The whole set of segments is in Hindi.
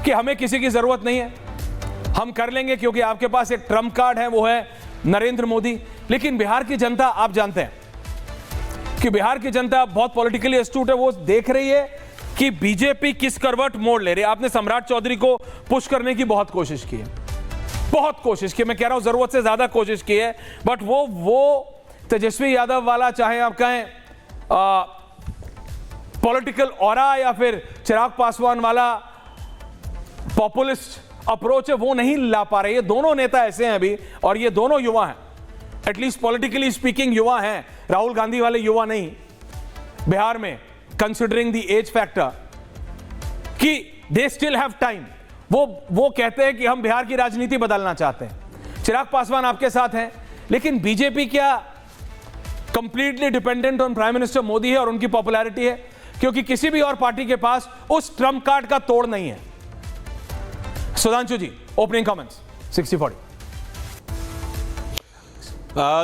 कि हमें किसी की जरूरत नहीं है, हम कर लेंगे क्योंकि आपके पास एक ट्रम्प कार्ड है, वो है नरेंद्र मोदी। लेकिन बिहार की जनता, आप जानते हैं कि बिहार की जनता बहुत पॉलिटिकली एस्टूट है, वो देख रही है कि बीजेपी किस करवट मोड़ ले रही है। आपने सम्राट चौधरी को पुश करने की बहुत कोशिश की है, बहुत कोशिश की, मैं कह रहा हूं जरूरत से ज्यादा कोशिश की है, बट वो तेजस्वी यादव वाला, चाहे आप कहें पॉलिटिकल ऑरा या फिर चिराग पासवान वाला पॉपुलिस्ट अप्रोच है, वो नहीं ला पा रहे। ये दोनों नेता ऐसे हैं अभी, और ये दोनों युवा हैं, एटलीस्ट पॉलिटिकली स्पीकिंग युवा हैं, राहुल गांधी वाले युवा नहीं बिहार में, कंसिडरिंग द एज फैक्टर, कि दे स्टिल हैव टाइम। वो कहते हैं कि हम बिहार की राजनीति बदलना चाहते हैं। चिराग पासवान आपके साथ हैं, लेकिन बीजेपी क्या completely dependent on prime minister Modi है और उनकी पॉपुलैरिटी है? क्योंकि किसी भी और पार्टी के पास उस ट्रम्प कार्ड का तोड़ नहीं है। सुधांशु जी, ओपनिंग कमेंट्स 60-40।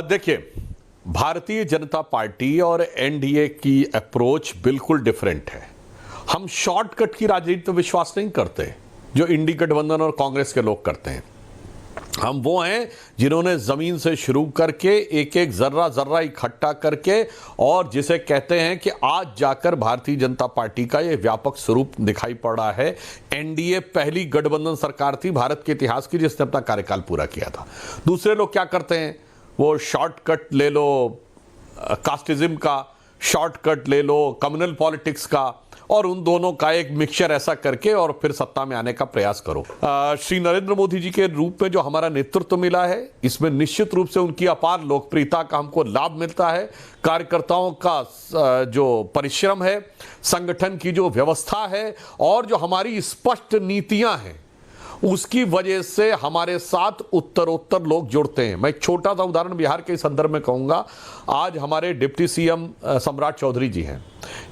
देखिए, भारतीय जनता पार्टी और एनडीए की अप्रोच बिल्कुल डिफरेंट है। हम शॉर्टकट की राजनीति पर विश्वास नहीं करते जो इंडी गठबंधन और कांग्रेस के लोग करते हैं। हम वो हैं जिन्होंने जमीन से शुरू करके एक एक जर्रा इकट्ठा करके, और जिसे कहते हैं कि आज जाकर भारतीय जनता पार्टी का ये व्यापक स्वरूप दिखाई पड़ रहा है। एनडीए पहली गठबंधन सरकार थी भारत के इतिहास की जिसने अपना कार्यकाल पूरा किया था। दूसरे लोग क्या करते हैं, वो शॉर्टकट ले लो कास्टिज्म का, शॉर्टकट ले लो कम्युनल पॉलिटिक्स का, और उन दोनों का एक मिक्सचर ऐसा करके और फिर सत्ता में आने का प्रयास करो। श्री नरेंद्र मोदी जी के रूप में जो हमारा नेतृत्व मिला है, इसमें निश्चित रूप से उनकी अपार लोकप्रियता का हमको लाभ मिलता है। कार्यकर्ताओं का जो परिश्रम है, संगठन की जो व्यवस्था है, और जो हमारी स्पष्ट नीतियां हैं, उसकी वजह से हमारे साथ उत्तरोत्तर लोग जुड़ते हैं। मैं एक छोटा सा उदाहरण बिहार के संदर्भ में कहूंगा। आज हमारे डिप्टी सीएम सम्राट चौधरी जी हैं,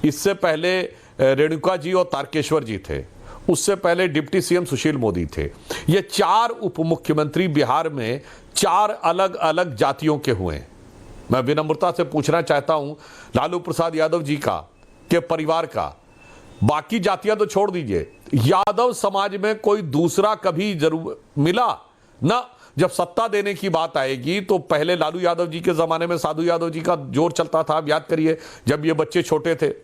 इससे पहले रेणुका जी और तारकेश्वर जी थे, उससे पहले डिप्टी सीएम सुशील मोदी थे। ये 4 उप मुख्यमंत्री बिहार में 4 अलग अलग जातियों के हुए। मैं विनम्रता से पूछना चाहता हूं लालू प्रसाद यादव जी का के परिवार का, बाकी जातियां तो छोड़ दीजिए, यादव समाज में कोई दूसरा कभी जरूर मिला ना? जब सत्ता देने की बात आएगी तो पहले लालू यादव जी के जमाने में साधु यादव जी का जोर चलता था। आप याद करिए, जब ये बच्चे छोटे थे,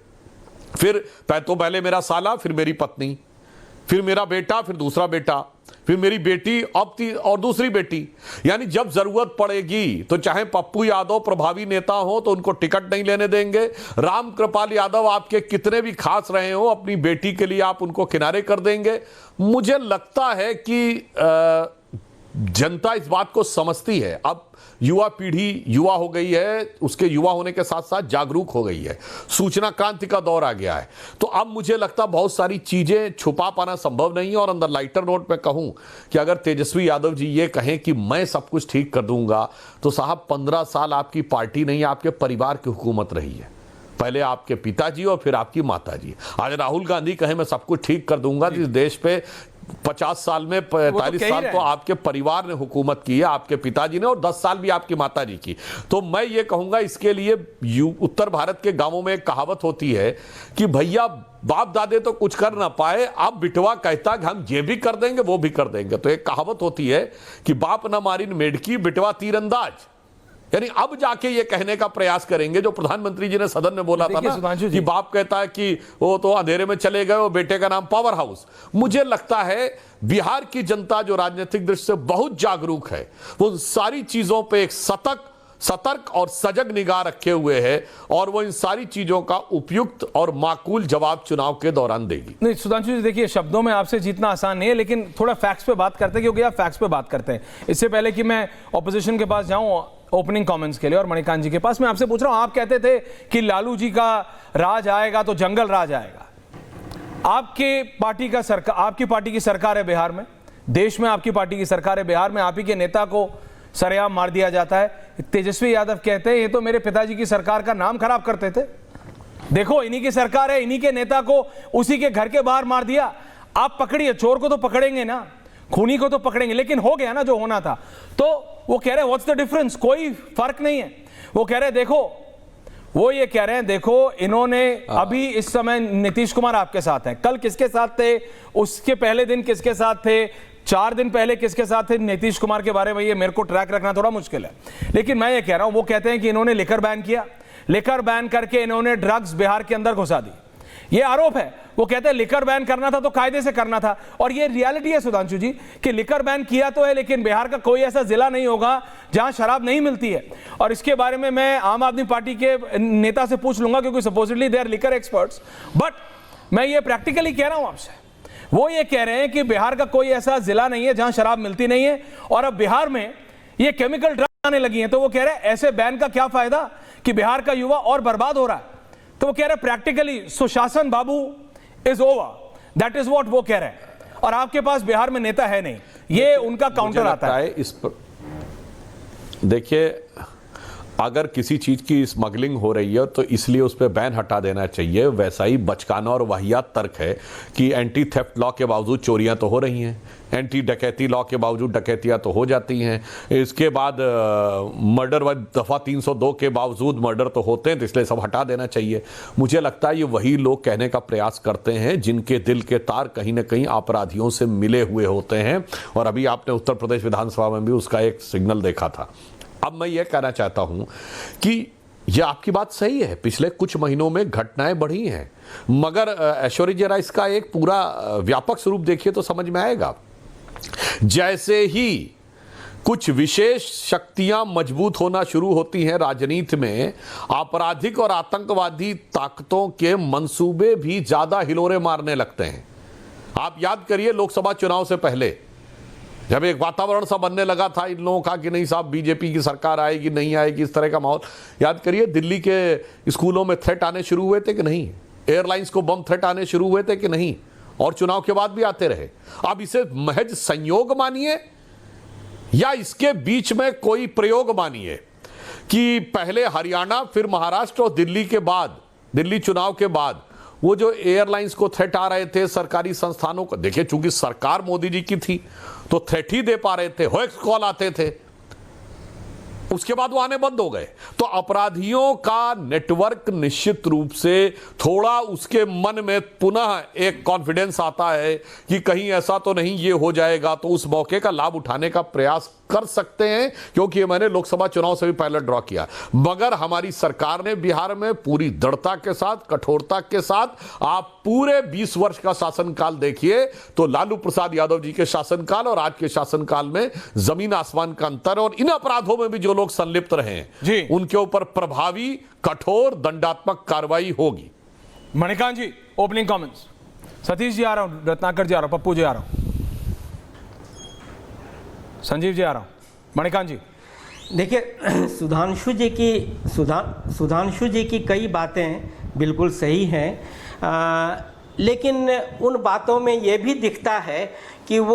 फिर तो पहले मेरा साला, फिर मेरी पत्नी, फिर मेरा बेटा, फिर दूसरा बेटा, फिर मेरी बेटी, अब और दूसरी बेटी। यानी जब जरूरत पड़ेगी तो चाहे पप्पू यादव प्रभावी नेता हो तो उनको टिकट नहीं लेने देंगे। राम कृपाल यादव आपके कितने भी खास रहे हो, अपनी बेटी के लिए आप उनको किनारे कर देंगे। मुझे लगता है कि जनता इस बात को समझती है। अब युवा पीढ़ी युवा हो गई है, उसके युवा होने के साथ साथ जागरूक हो गई है, सूचना क्रांति का दौर आ गया है। तो अब मुझे लगता बहुत सारी चीजें छुपा पाना संभव नहीं है। और अंदर लाइटर नोट पे कहूं कि अगर तेजस्वी यादव जी ये कहें कि मैं सब कुछ ठीक कर दूंगा, तो साहब 15 साल आपकी पार्टी नहीं, आपके परिवार की हुकूमत रही है। पहले आपके पिताजी और फिर आपकी माताजी। आज राहुल गांधी कहे मैं सब कुछ ठीक कर दूंगा, इस देश पे 50 साल में 45 साल तो आपके परिवार ने हुकूमत की है, आपके पिताजी ने, और 10 साल भी आपकी माताजी की। तो मैं ये कहूंगा, इसके लिए उत्तर भारत के गांवों में एक कहावत होती है कि भैया बाप दादे तो कुछ कर ना पाए, अब बिटवा कहता कि हम ये भी कर देंगे वो भी कर देंगे। तो एक कहावत होती है कि बाप न मारिन मेढकी, बिटवा तीरंदाज। यानी अब जाके ये कहने का प्रयास करेंगे जो प्रधानमंत्री जी ने सदन में बोला था ना, कि बाप कहता है कि वो तो अंधेरे में चले गए, वो बेटे का नाम पावर हाउस। मुझे लगता है बिहार की जनता जो राजनीतिक दृष्टि से बहुत जागरूक है, वो सारी चीजों पे एक सतर्क और सजग निगाह रखे हुए है, और वो इन सारी चीजों का उपयुक्त और माकूल जवाब चुनाव के दौरान देगी। नहीं सुधांशु जी, देखिए शब्दों में आपसे जीतना आसान नहीं है, लेकिन थोड़ा फैक्ट्स पे बात करते हैं, क्योंकि आप फैक्ट्स पे बात करते हैं। इससे पहले कि मैं ऑपोजिशन के पास जाऊं ओपनिंग कमेंट्स के लिए और मणिकांत जी के पास, मैं आपसे पूछ रहा हूं, आप कहते थे कि लालू जी का राज आएगा तो जंगल राज आएगा। आपकी पार्टी की सरकार है बिहार में, देश में आपकी पार्टी की सरकार है बिहार में, आप ही के नेता को सरेआम मार दिया जाता है। तेजस्वी यादव कहते हैं ये तो मेरे पिताजी की सरकार का नाम खराब करते थे, देखो इन्हीं की सरकार है, इन्हीं के नेता को उसी के घर के बाहर मार दिया। आप पकड़िए, चोर को तो पकड़ेंगे ना, खूनी को तो पकड़ेंगे, लेकिन हो गया ना जो होना था। तो वो कह रहे व्हाट्स द डिफरेंस, कोई फर्क नहीं है। वो कह रहे देखो वो ये कह रहे हैं, देखो इन्होंने अभी इस समय नीतीश कुमार आपके साथ हैं, कल किसके साथ थे, उसके पहले दिन किसके साथ थे, 4 दिन पहले किसके साथ थे नीतीश कुमार के बारे में, ये मेरे को ट्रैक रखना थोड़ा मुश्किल है। लेकिन मैं ये कह रहा हूं, वो कहते हैं कि इन्होंने लिकर बैन किया, लिकर बैन करके इन्होंने ड्रग्स बिहार के अंदर घुसा दी, ये आरोप है। वो कहते हैं लिकर बैन करना था तो कायदे से करना था, और ये रियलिटी है सुधांशु जी कि लिकर बैन किया तो है, लेकिन बिहार का कोई ऐसा जिला नहीं होगा जहां शराब नहीं मिलती है। और इसके बारे में मैं आम आदमी पार्टी के नेता से पूछ लूंगा, क्योंकि supposedly they are liquor experts, but मैं ये प्रैक्टिकली कह रहा हूं आपसे। वो ये कह रहे हैं कि बिहार का कोई ऐसा जिला नहीं है जहां शराब मिलती नहीं है, और अब बिहार में ये केमिकल ड्रग्स आने लगी हैं। तो वो कह रहे हैं ऐसे बैन का क्या फायदा कि बिहार का युवा और बर्बाद हो रहा है। तो वो कह रहे हैं practically Sushasan Babu is over, that is what वो कह रहे हैं, और आपके पास बिहार में नेता है नहीं, ये उनका काउंटर आता है। इस पर देखिए, अगर किसी चीज की स्मगलिंग हो रही है तो इसलिए उस पर बैन हटा देना चाहिए। वैसा ही बचकाना और वाहियात तर्क है कि एंटी थेफ्ट लॉ के बावजूद चोरियां तो हो रही हैं, एंटी डकैती लॉ के बावजूद डकैतियां तो हो जाती हैं, इसके बाद मर्डर दफ़ा 302 के बावजूद मर्डर तो होते हैं, तो इसलिए सब हटा देना चाहिए। मुझे लगता है ये वही लोग कहने का प्रयास करते हैं जिनके दिल के तार कहीं ना कहीं अपराधियों से मिले हुए होते हैं, और अभी आपने उत्तर प्रदेश विधानसभा में भी उसका एक सिग्नल देखा था। अब मैं ये कहना चाहता हूं कि यह आपकी बात सही है, पिछले कुछ महीनों में घटनाएं बढ़ी हैं, मगर ऐश्वर्या जरा इसका एक पूरा व्यापक स्वरूप देखिए तो समझ में आएगा। जैसे ही कुछ विशेष शक्तियां मजबूत होना शुरू होती हैं राजनीति में, आपराधिक और आतंकवादी ताकतों के मंसूबे भी ज्यादा हिलोरे मारने लगते हैं। आप याद करिए लोकसभा चुनाव से पहले जब एक वातावरण सा बनने लगा था इन लोगों का कि नहीं साहब बीजेपी की सरकार आएगी नहीं आएगी, इस तरह का माहौल, याद करिए दिल्ली के स्कूलों में थ्रेट आने शुरू हुए थे कि नहीं, एयरलाइंस को बम थ्रेट आने शुरू हुए थे कि नहीं, और चुनाव के बाद भी आते रहे। अब इसे महज संयोग मानिए या इसके बीच में कोई प्रयोग मानिए कि पहले हरियाणा फिर महाराष्ट्र और दिल्ली के बाद, दिल्ली चुनाव के बाद वो जो एयरलाइंस को थ्रेट आ रहे थे, सरकारी संस्थानों को, देखिए चूंकि सरकार मोदी जी की थी तो थ्रेट ही दे पा रहे थे, होएक्स कॉल आते थे, उसके बाद वो आने बंद हो गए। तो अपराधियों का नेटवर्क निश्चित रूप से थोड़ा उसके मन में पुनः एक कॉन्फिडेंस आता है कि कहीं ऐसा तो नहीं ये हो जाएगा, तो उस मौके का लाभ उठाने का प्रयास कर सकते हैं, क्योंकि ये मैंने लोकसभा चुनाव से भी पहले ड्रॉ किया। मगर हमारी सरकार ने बिहार में पूरी दृढ़ता के साथ, कठोरता के साथ, आप पूरे 20 वर्ष का शासनकाल देखिए तो लालू प्रसाद यादव जी के शासनकाल और आज के शासनकाल में जमीन आसमान का अंतर है, और इन अपराधों में भी जो लोग संलिप्त रहे हैं उनके ऊपर प्रभावी कठोर दंडात्मक कार्रवाई होगी। मणिकांत जी, ओपनिंग कमेंट्स। सतीश जी आ रहा हूं, रत्नाकर जी आ रहा हूं, पप्पू जी आ रहा हूं, संजीव जी आ रहा हूं, मणिकांत जी। देखिए सुधांशु जी की कई बातें बिल्कुल सही हैं, लेकिन उन बातों में ये भी दिखता है कि वो